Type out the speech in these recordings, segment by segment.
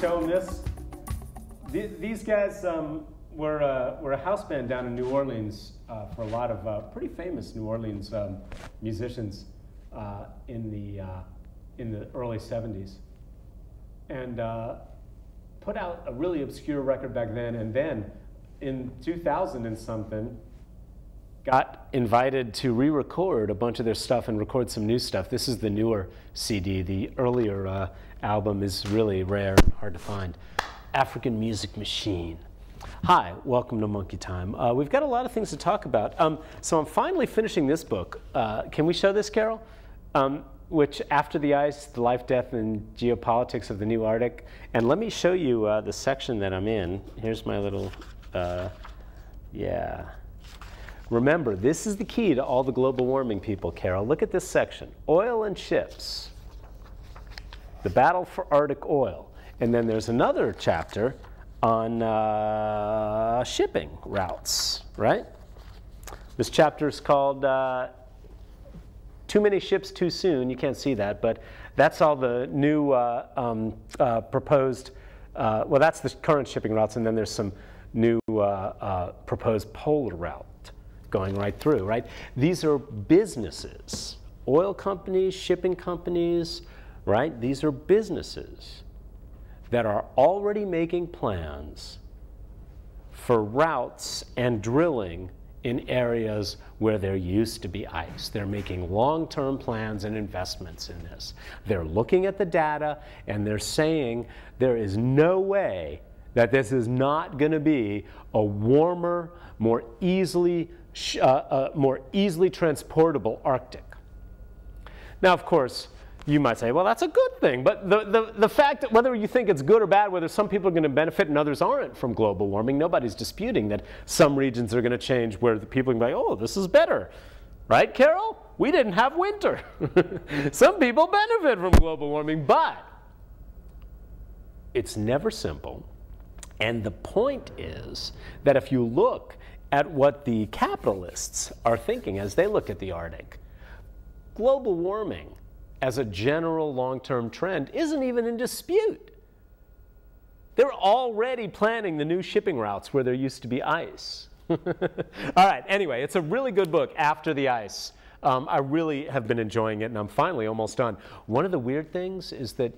show them this. These guys were a house band down in New Orleans for a lot of pretty famous New Orleans musicians in the early 70s, and put out a really obscure record back then. And then in 2000 and something, got invited to re-record a bunch of their stuff and record some new stuff. This is the newer CD. The earlier album is really rare and hard to find. African Music Machine. Hi, welcome to Monkey Time. We've got a lot of things to talk about. So I'm finally finishing this book. Can we show this, Carol? Which, After the Ice, The Life, Death, and Geopolitics of the New Arctic. And let me show you the section that I'm in. Here's my little, yeah. Remember, this is the key to all the global warming people, Carol. Look at this section. Oil and ships. The battle for Arctic oil. And then there's another chapter on shipping routes, right? This chapter is called Too Many Ships Too Soon. You can't see that, but that's all the new proposed, well, that's the current shipping routes, and then there's some new proposed polar route going right through, right? These are businesses, oil companies, shipping companies, right? These are businesses that are already making plans for routes and drilling in areas where there used to be ice. They're making long-term plans and investments in this. They're looking at the data and they're saying there is no way that this is not going to be a warmer, more easily transportable Arctic. Now, of course, you might say, well, that's a good thing. But the fact that whether you think it's good or bad, whether some people are going to benefit and others aren't from global warming, nobody's disputing that some regions are going to change where the people can be like, oh, this is better. Right, Carol? We didn't have winter. Some people benefit from global warming, but it's never simple. And the point is that if you look at what the capitalists are thinking as they look at the Arctic, global warming as a general long-term trend isn't even in dispute. They're already planning the new shipping routes where there used to be ice. All right, anyway, it's a really good book, After the Ice. I really have been enjoying it, and I'm finally almost done. One of the weird things is that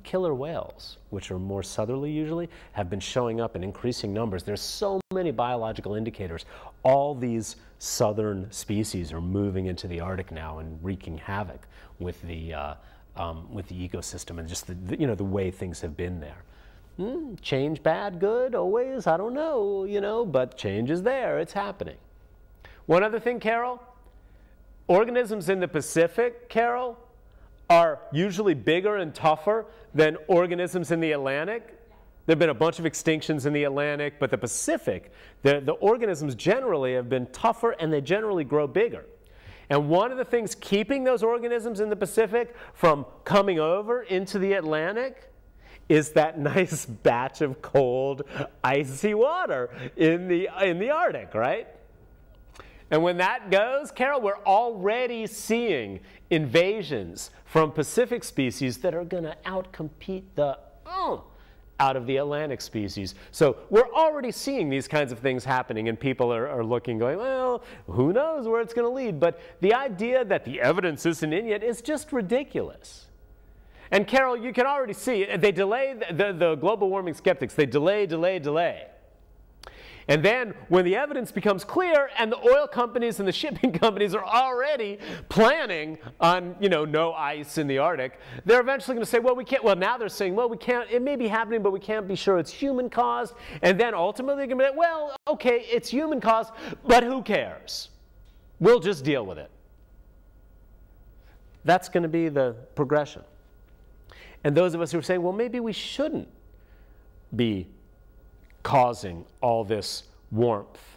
killer whales, which are more southerly usually, have been showing up in increasing numbers. There's so many biological indicators. All these southern species are moving into the Arctic now and wreaking havoc with the ecosystem and just the way things have been there. Change bad, good, always? I don't know, but change is there. It's happening. One other thing, Carol. Organisms in the Pacific, Carol, are usually bigger and tougher than organisms in the Atlantic. There have been a bunch of extinctions in the Atlantic, but the Pacific, the organisms generally have been tougher and they generally grow bigger. And one of the things keeping those organisms in the Pacific from coming over into the Atlantic is that nice batch of cold, icy water in the Arctic, right? And when that goes, Carol, we're already seeing invasions from Pacific species that are going to outcompete the out of the Atlantic species. So we're already seeing these kinds of things happening, and people are looking, going, well, who knows where it's going to lead. But the idea that the evidence isn't in yet is just ridiculous. And Carol, you can already see, they delay the global warming skeptics. They delay. And then when the evidence becomes clear and the oil companies and the shipping companies are already planning on, no ice in the Arctic, they're eventually going to say, well, we can't. Well, now they're saying, well, we can't. It may be happening, but we can't be sure it's human caused. And then ultimately they're going to be like, well, okay, it's human caused, but who cares? We'll just deal with it. That's going to be the progression. And those of us who are saying, well, maybe we shouldn't be causing all this warmth.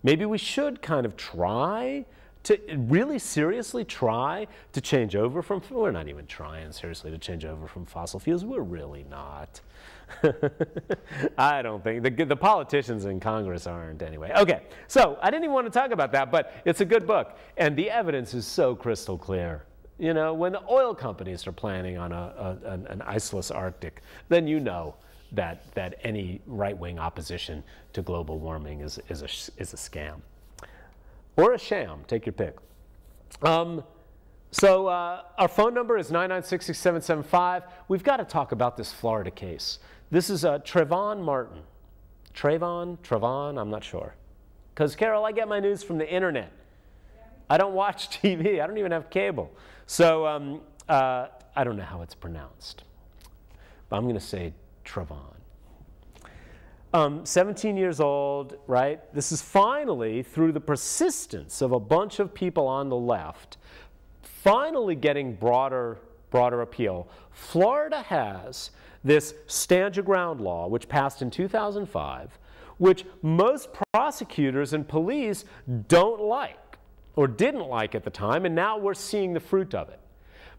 Maybe we should kind of try to really seriously try to change over from, we're not even trying seriously to change over from fossil fuels. We're really not. I don't think, the politicians in Congress aren't anyway. Okay, so I didn't even want to talk about that, but it's a good book. And the evidence is so crystal clear. When the oil companies are planning on an iceless Arctic, then that any right-wing opposition to global warming is a scam. Or a sham, take your pick. So our phone number is 996-6775. We've got to talk about this Florida case. This is Trayvon Martin. Trayvon, I'm not sure. Because, Carol, I get my news from the internet. I don't watch TV. I don't even have cable. So I don't know how it's pronounced. But I'm going to say Trayvon. 17 years old, right? This is finally, through the persistence of a bunch of people on the left, finally getting broader appeal. Florida has this stand your ground law, which passed in 2005, which most prosecutors and police don't like, or didn't like at the time, and now we're seeing the fruit of it.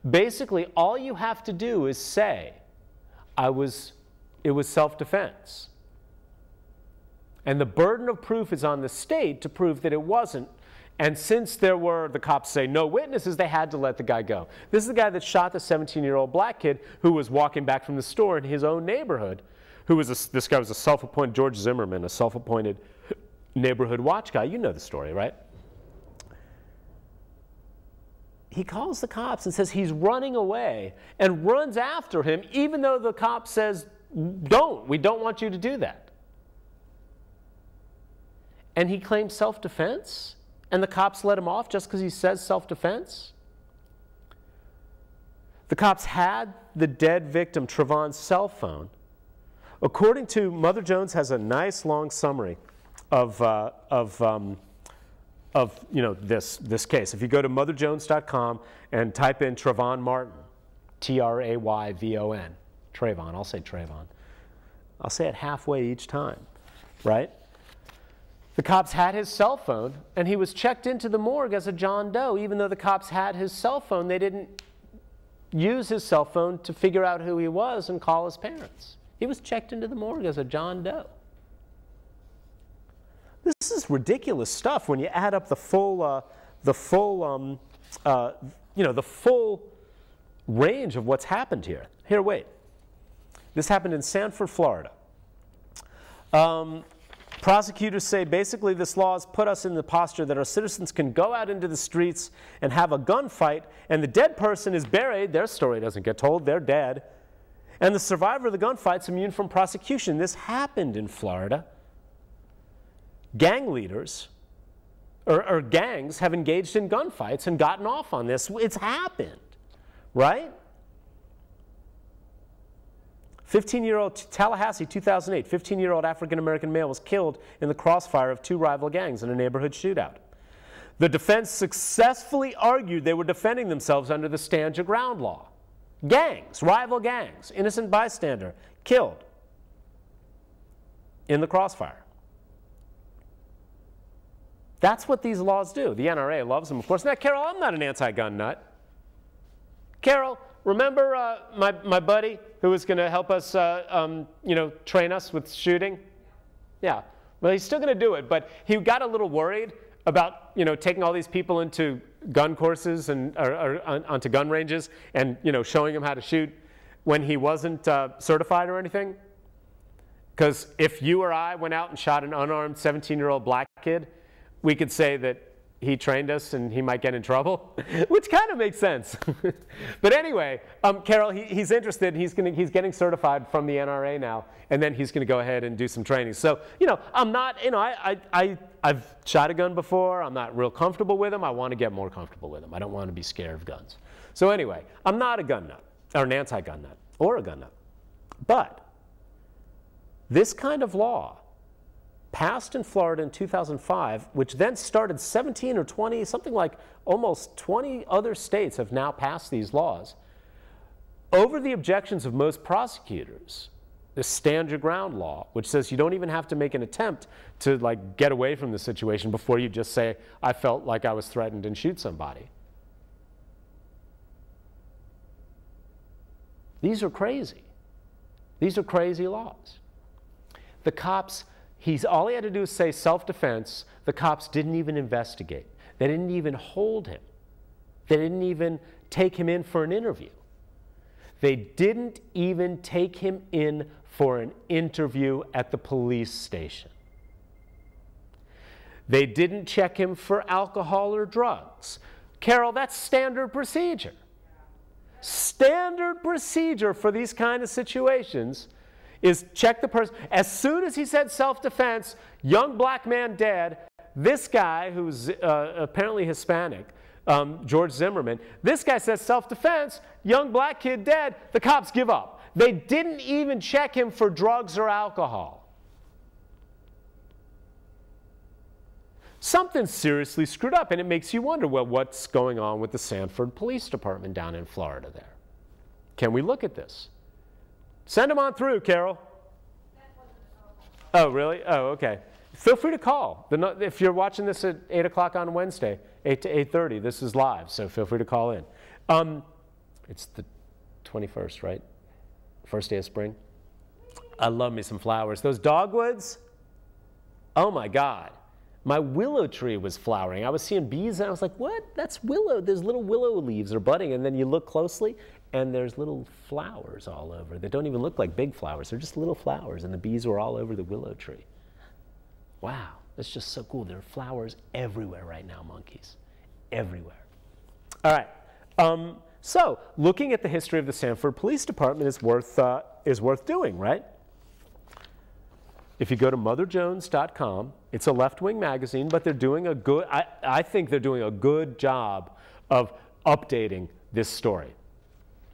Basically, all you have to do is say, it was self-defense. And the burden of proof is on the state to prove that it wasn't. And since there were, the cops say, no witnesses, they had to let the guy go. This is the guy that shot the 17-year-old black kid who was walking back from the store in his own neighborhood, this guy was a self-appointed, George Zimmerman, a self-appointed neighborhood watch guy. You know the story, right? He calls the cops and says he's running away and runs after him, even though the cop says, we don't want you to do that. And he claims self-defense? And the cops let him off just because he says self-defense? The cops had the dead victim, Trayvon's cell phone. According to, Mother Jones has a nice long summary of this case. If you go to motherjones.com and type in Trayvon Martin, Trayvon, Trayvon, I'll say Trayvon. I'll say it halfway each time, right? The cops had his cell phone, and he was checked into the morgue as a John Doe. Even though the cops had his cell phone, they didn't use his cell phone to figure out who he was and call his parents. He was checked into the morgue as a John Doe. This is ridiculous stuff when you add up the full range of what's happened here. Here, wait. This happened in Sanford, Florida. Prosecutors say basically this law has put us in the posture that our citizens can go out into the streets and have a gunfight, and the dead person is buried. Their story doesn't get told. They're dead. And the survivor of the gunfight's immune from prosecution. This happened in Florida. Gang leaders or gangs have engaged in gunfights and gotten off on this. It's happened, right? 15-year-old Tallahassee, 2008, 15-year-old African-American male was killed in the crossfire of two rival gangs in a neighborhood shootout. The defense successfully argued they were defending themselves under the stand your ground law. Gangs, rival gangs, innocent bystander, killed in the crossfire. That's what these laws do. The NRA loves them, of course. Now, Carol, I'm not an anti-gun nut. Carol, remember my buddy who was going to help us, train us with shooting? Yeah. Well, he's still going to do it, but he got a little worried about, taking all these people into gun courses and onto gun ranges and, showing them how to shoot when he wasn't certified or anything. Because if you or I went out and shot an unarmed 17-year-old black kid, we could say that he trained us and he might get in trouble, which kind of makes sense. But anyway, Carol, he's interested. He's getting certified from the NRA now, and then he's going to go ahead and do some training. So, I'm not, I've shot a gun before. I'm not real comfortable with them. I want to get more comfortable with them. I don't want to be scared of guns. So anyway, I'm not a gun nut, or an anti-gun nut, or a gun nut. But this kind of law passed in Florida in 2005, which then started 17 or 20, something like almost 20 other states have now passed these laws. Over the objections of most prosecutors, the stand your ground law, which says you don't even have to make an attempt to get away from the situation before you just say, I felt like I was threatened and shoot somebody. These are crazy. These are crazy laws. The cops, all he had to do is say self-defense. The cops didn't even investigate. They didn't even hold him. They didn't even take him in for an interview. They didn't even take him in for an interview at the police station. They didn't check him for alcohol or drugs. Carol, that's standard procedure. Standard procedure for these kind of situations is check the person. As soon as he said self-defense, young black man dead, this guy who's apparently Hispanic, George Zimmerman, this guy says self-defense, young black kid dead, the cops give up. They didn't even check him for drugs or alcohol. Something's seriously screwed up, and it makes you wonder, well, what's going on with the Sanford Police Department down in Florida there? Can we look at this? Send them on through, Carol. Oh, really? Oh, okay. Feel free to call. If you're watching this at 8 o'clock on Wednesday, 8 to 8:30, this is live, so feel free to call in. It's the 21st, right? First day of spring. I love me some flowers. Those dogwoods, oh my God. My willow tree was flowering. I was seeing bees, and I was like, what? That's willow. There's little willow leaves are budding, and then you look closely, and there's little flowers all over. They don't even look like big flowers. They're just little flowers, and the bees were all over the willow tree. Wow, that's just so cool. There are flowers everywhere right now, monkeys. Everywhere. All right. So looking at the history of the Sanford Police Department is worth doing, right? If you go to motherjones.com, it's a left-wing magazine, but they're doing a good, I think they're doing a good job of updating this story,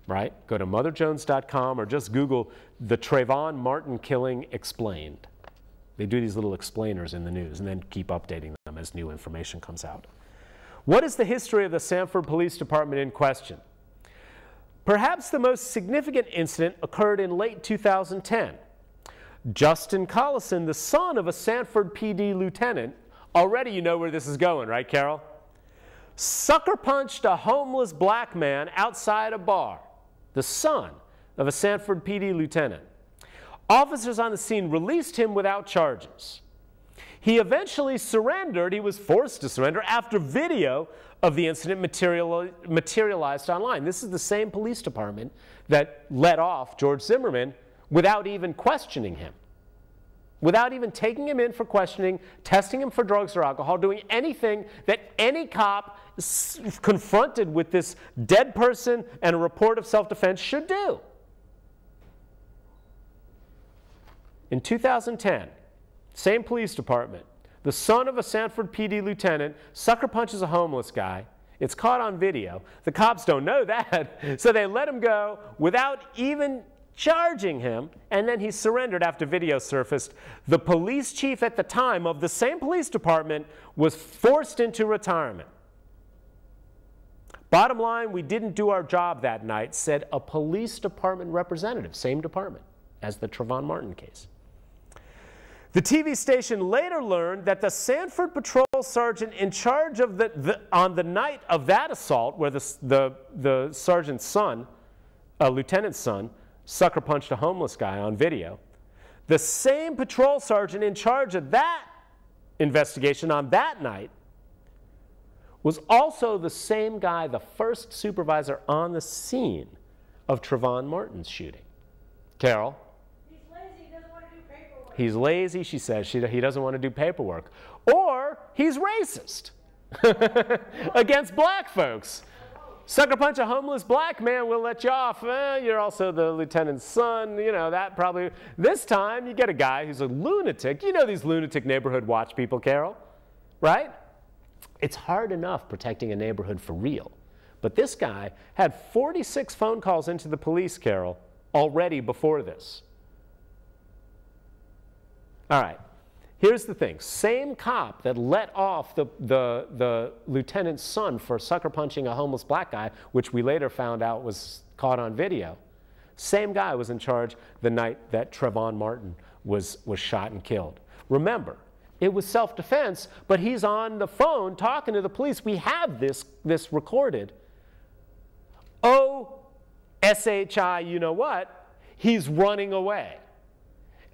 right? Go to motherjones.com or just Google the Trayvon Martin killing explained. They do these little explainers in the news and then keep updating them as new information comes out. What is the history of the Sanford Police Department in question? Perhaps the most significant incident occurred in late 2010. Justin Collison, the son of a Sanford PD lieutenant, already you know where this is going, right, Carol? Sucker punched a homeless black man outside a bar, the son of a Sanford PD lieutenant. Officers on the scene released him without charges. He eventually surrendered. He was forced to surrender after video of the incident materialized online. This is the same police department that let off George Zimmerman without even questioning him, without even taking him in for questioning, testing him for drugs or alcohol, doing anything that any cop confronted with this dead person and a report of self-defense should do. In 2010, same police department, the son of a Sanford PD lieutenant sucker punches a homeless guy. It's caught on video. The cops don't know that, so they let him go without even charging him, and then he surrendered after video surfaced. The police chief at the time of the same police department was forced into retirement. Bottom line, we didn't do our job that night, said a police department representative, same department as the Trayvon Martin case. The TV station later learned that the Sanford patrol sergeant in charge of on the night of that assault, where the sergeant's son, lieutenant's son, sucker punched a homeless guy on video, the same patrol sergeant in charge of that investigation on that night was also the same guy, the first supervisor on the scene of Trayvon Martin's shooting. Carol? He's lazy, he doesn't want to do paperwork. He's lazy, she says. He doesn't want to do paperwork. Or he's racist against black folks. Sucker punch a homeless black man, we'll let you off. You're also the lieutenant's son. You know, that probably. This time, you get a guy who's a lunatic. You know these lunatic neighborhood watch people, Carol, right? It's hard enough protecting a neighborhood for real. But this guy had 46 phone calls into the police, Carol, already before this. All right. Here's the thing. Same cop that let off the lieutenant's son for sucker punching a homeless black guy, which we later found out was caught on video, same guy was in charge the night that Trayvon Martin was shot and killed. Remember, it was self-defense, but he's on the phone talking to the police. We have this recorded. Oh, S-H-I, you know what? He's running away.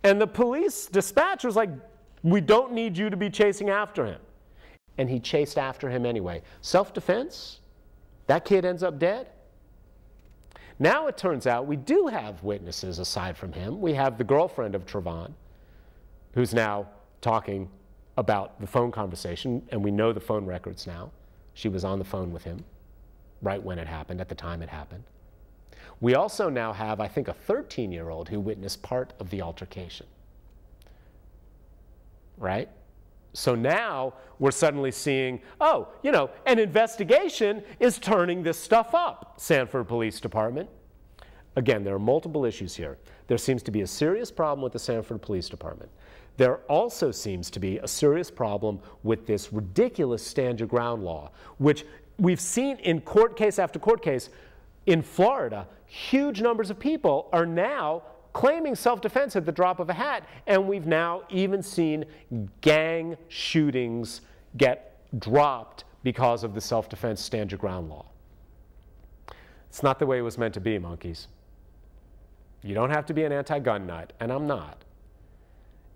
And the police dispatcher's like, we don't need you to be chasing after him. And he chased after him anyway. Self-defense? That kid ends up dead? Now it turns out we do have witnesses aside from him. We have the girlfriend of Trayvon, who's now talking about the phone conversation, and we know the phone records now. She was on the phone with him right when it happened, at the time it happened. We also now have, I think, a 13-year-old who witnessed part of the altercation. Right? So now we're suddenly seeing, oh, you know, an investigation is turning this stuff up, Sanford Police Department. Again, there are multiple issues here. There seems to be a serious problem with the Sanford Police Department. There also seems to be a serious problem with this ridiculous stand your ground law, which we've seen in court case after court case. In Florida, huge numbers of people are now claiming self-defense at the drop of a hat, and we've now even seen gang shootings get dropped because of the self-defense stand your ground law. It's not the way it was meant to be, monkeys. You don't have to be an anti-gun nut, and I'm not.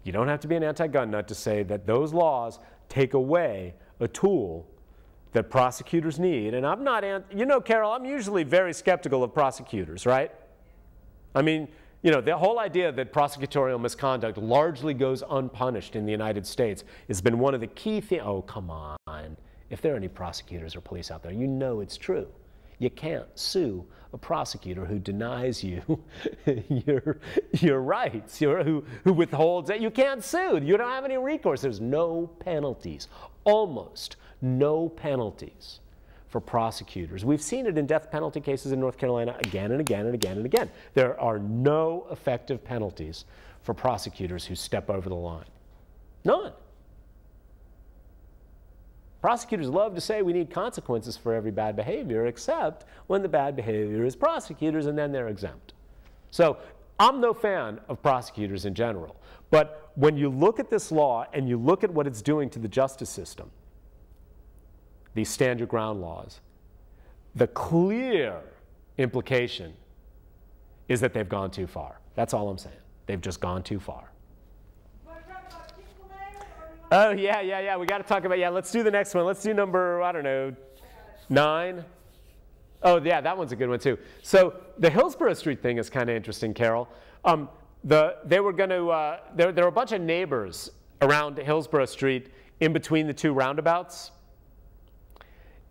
You don't have to be an anti-gun nut to say that those laws take away a tool that prosecutors need. And I'm not, you know, Carol, I'm usually very skeptical of prosecutors, right? I mean, you know, the whole idea that prosecutorial misconduct largely goes unpunished in the United States has been one of the key things. Oh, come on. If there are any prosecutors or police out there, you know it's true. You can't sue a prosecutor who denies you your rights, who withholds it. You can't sue. You don't have any recourse. There's no penalties, almost no penalties for prosecutors. We've seen it in death penalty cases in North Carolina again and again and again and again. There are no effective penalties for prosecutors who step over the line. None. Prosecutors love to say we need consequences for every bad behavior, except when the bad behavior is prosecutors, and then they're exempt. So I'm no fan of prosecutors in general. But when you look at this law and you look at what it's doing to the justice system, these stand your ground laws, the clear implication is that they've gone too far. That's all I'm saying. They've just gone too far. Oh, yeah. We got to talk about, let's do the next one. Let's do number, I don't know, 9. Oh, yeah, that one's a good one, too. So the Hillsborough Street thing is kind of interesting, Carol. There were a bunch of neighbors around Hillsborough Street in between the two roundabouts.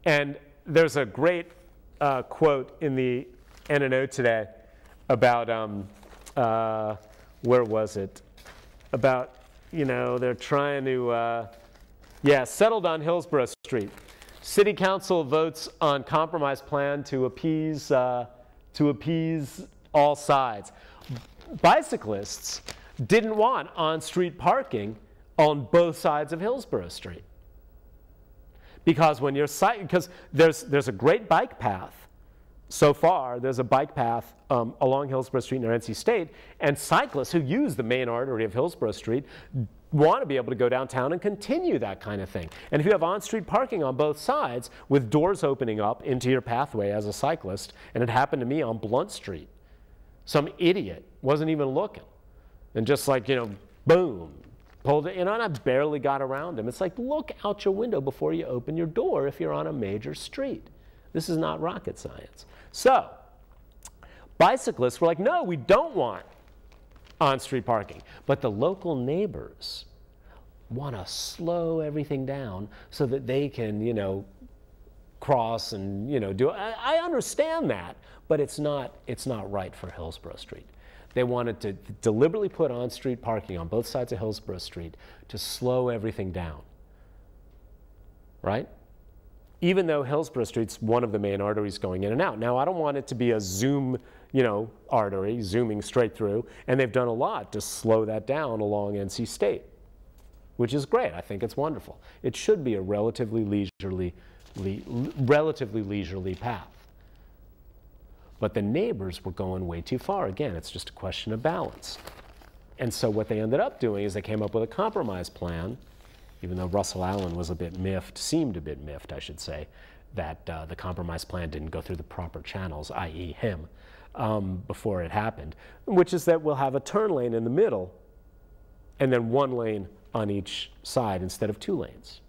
And there's a great quote in the N&O today about, where was it? About, you know, they're trying to, settled on Hillsborough Street. City Council votes on compromise plan to appease all sides. Bicyclists didn't want on-street parking on both sides of Hillsborough Street. Because when you're because there's a great bike path. So far, there's a bike path along Hillsborough Street near NC State, and cyclists who use the main artery of Hillsborough Street want to be able to go downtown and continue that kind of thing. And if you have on-street parking on both sides with doors opening up into your pathway as a cyclist, and it happened to me on Blunt Street, some idiot wasn't even looking, and just like, you know, boom, pulled it in, and I barely got around him. It's like, look out your window before you open your door if you're on a major street. This is not rocket science. So bicyclists were like, no, we don't want on-street parking. But the local neighbors want to slow everything down so that they can, you know, cross and, you know, do. I understand that, but it's not right for Hillsborough Street. They wanted to deliberately put on-street parking on both sides of Hillsborough Street to slow everything down, right? Even though Hillsborough Street's one of the main arteries going in and out. Now, I don't want it to be a zoom, you know, artery, zooming straight through, and they've done a lot to slow that down along NC State, which is great. I think it's wonderful. It should be a relatively leisurely path. But the neighbors were going way too far. Again, it's just a question of balance. And so what they ended up doing is they came up with a compromise plan, even though Russell Allen was a bit miffed, seemed a bit miffed, I should say, that the compromise plan didn't go through the proper channels, i.e. him, before it happened, which is that we'll have a turn lane in the middle and then one lane on each side instead of 2 lanes,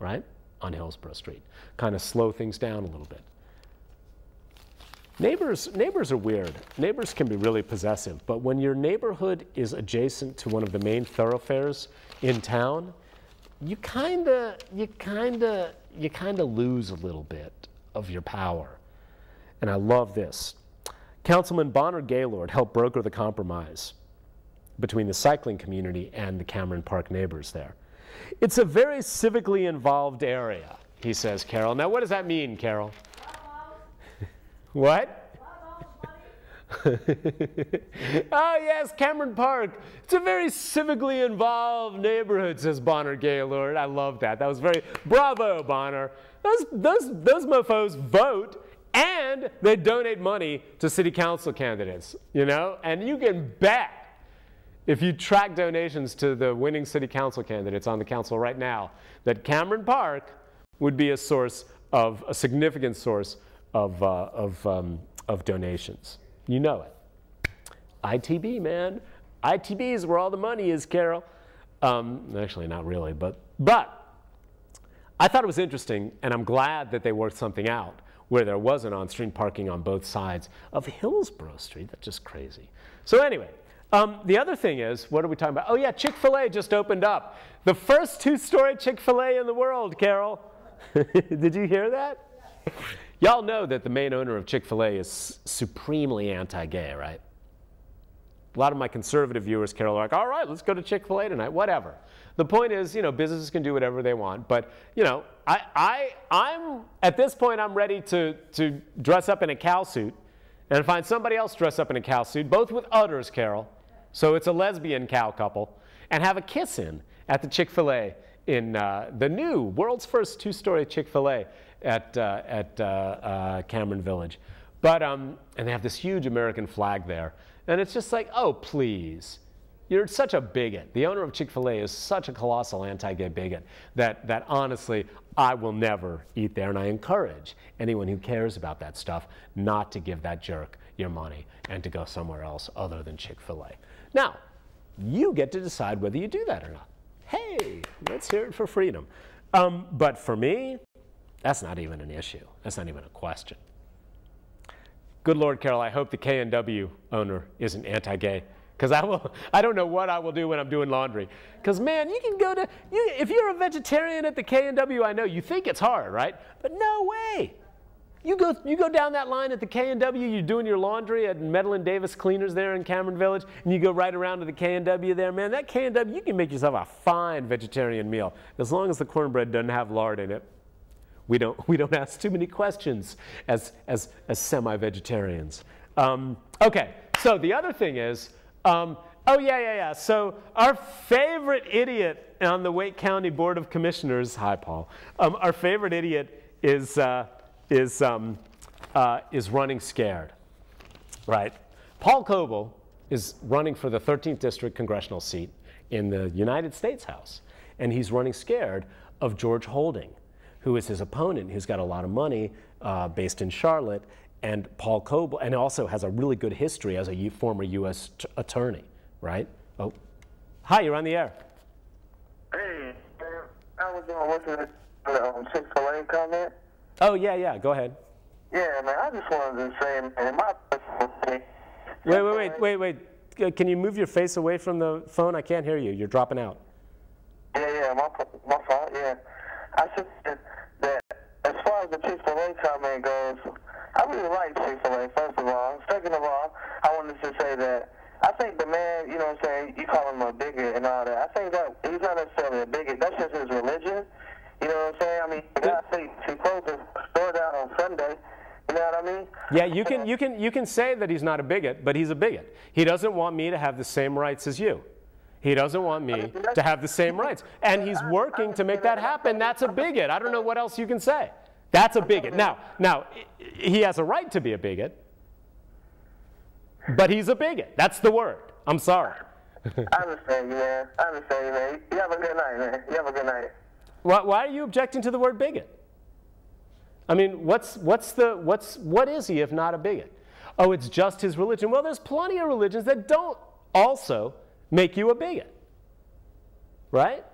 right, on Hillsborough Street. Kind of slow things down a little bit. Neighbors are weird. Neighbors can be really possessive, but when your neighborhood is adjacent to one of the main thoroughfares in town, you kind of lose a little bit of your power. And I love this. Councilman Bonner Gaylord helped broker the compromise between the cycling community and the Cameron Park neighbors there. It's a very civically involved area, he says, Carol. Now, what does that mean, Carol? What? Oh, yes, Cameron Park. It's a very civically involved neighborhood, says Bonner Gaylord. I love that. That was very, bravo, Bonner. Those mofos vote, and they donate money to city council candidates, you know? And you can bet, if you track donations to the winning city council candidates on the council right now, that Cameron Park would be a significant source of donations. You know it. ITB, man. ITB is where all the money is, Carol. Actually, not really, but I thought it was interesting, and I'm glad that they worked something out where there wasn't on-street parking on both sides of Hillsborough Street. That's just crazy. So anyway, the other thing is, what are we talking about? Oh yeah, Chick-fil-A just opened up. The first two-story Chick-fil-A in the world, Carol. Did you hear that? Y'all know that the main owner of Chick-fil-A is supremely anti-gay, right? A lot of my conservative viewers, Carol, are like, all right, let's go to Chick-fil-A tonight, whatever. The point is, you know, businesses can do whatever they want, but, you know, I'm at this point, I'm ready to dress up in a cow suit and find somebody else dress up in a cow suit, both with udders, Carol, so it's a lesbian cow couple, and have a kiss-in at the Chick-fil-A in the new world's first two-story Chick-fil-A at Cameron Village. But, and they have this huge American flag there. And it's just like, oh, please. You're such a bigot. The owner of Chick-fil-A is such a colossal anti-gay bigot that honestly, I will never eat there. And I encourage anyone who cares about that stuff not to give that jerk your money and to go somewhere else other than Chick-fil-A. Now, you get to decide whether you do that or not. Hey, let's hear it for freedom. But for me, that's not even an issue. That's not even a question. Good Lord, Carol, I hope the K&W owner isn't anti-gay, because I don't know what I will do when I'm doing laundry. Because, man, you can go to, if you're a vegetarian at the K&W, I know, you think it's hard, right? But no way. You go down that line at the K&W, you're doing your laundry at Medlin Davis Cleaners there in Cameron Village, and you go right around to the K&W there, man, that K&W, you can make yourself a fine vegetarian meal, as long as the cornbread doesn't have lard in it. We don't ask too many questions as semi-vegetarians. Okay, so the other thing is, oh yeah. So our favorite idiot on the Wake County Board of Commissioners, hi Paul, our favorite idiot is running scared, right? Paul Coble is running for the 13th District Congressional seat in the United States House, and he's running scared of George Holding, who is his opponent, who's got a lot of money based in Charlotte, and Paul Coble, and also has a really good history as a former U.S. attorney, right? Oh, hi, you're on the air. Hey, I was listening to the Chick-fil-A comment. Oh, yeah, go ahead. Yeah, man, I just wanted to say, man, my personal thing. Wait. Can you move your face away from the phone? I can't hear you. You're dropping out. Yeah, my fault, yeah. I should say that as far as the Chick-fil-A comment goes, I really like Chick-fil-A, first of all. Second of all, I wanted to say that I think the man, you know what I'm saying, you call him a bigot and all that. I think that he's not necessarily a bigot. That's just his religion. You know what I'm saying? I mean, the guy says he closed the store down on Sunday. You know what I mean? Yeah, you can say that he's not a bigot, but he's a bigot. He doesn't want me to have the same rights as you. He doesn't want me to have the same rights. And he's working to make that happen. That's a bigot. I don't know what else you can say. That's a bigot. Now, he has a right to be a bigot, but he's a bigot. That's the word. I'm sorry. I understand you, man. You have a good night, man. You have a good night. Why are you objecting to the word bigot? I mean, what is he if not a bigot? Oh, it's just his religion. Well, there's plenty of religions that don't also make you a bigot, right?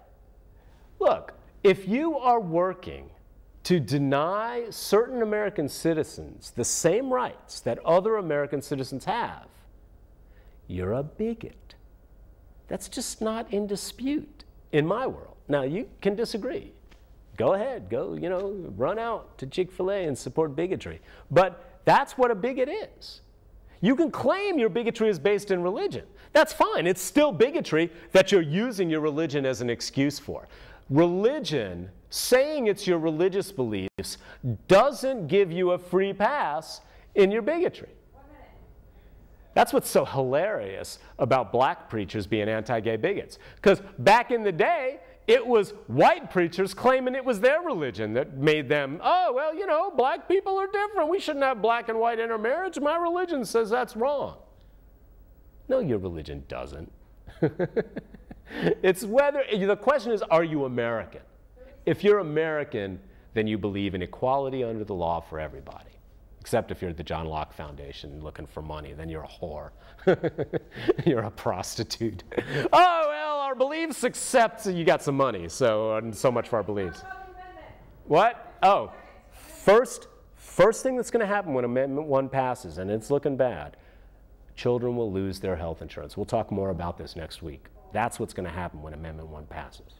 Look, if you are working to deny certain American citizens the same rights that other American citizens have, you're a bigot. That's just not in dispute in my world. Now, you can disagree. Go ahead, go, run out to Chick-fil-A and support bigotry. But that's what a bigot is. You can claim your bigotry is based in religion. That's fine. It's still bigotry that you're using your religion as an excuse for. Religion, saying it's your religious beliefs, doesn't give you a free pass in your bigotry. That's what's so hilarious about black preachers being anti-gay bigots. Because back in the day, it was white preachers claiming it was their religion that made them, oh, well, black people are different. We shouldn't have black and white intermarriage. My religion says that's wrong. No, your religion doesn't. It's whether, the question is, are you American? If you're American, then you believe in equality under the law for everybody. Except if you're at the John Locke Foundation looking for money, then you're a whore. You're a prostitute. Oh, well, our beliefs accept you got some money, so much for our beliefs. What? Oh, first thing that's going to happen when Amendment 1 passes, and it's looking bad, children will lose their health insurance. We'll talk more about this next week. That's what's going to happen when Amendment 1 passes.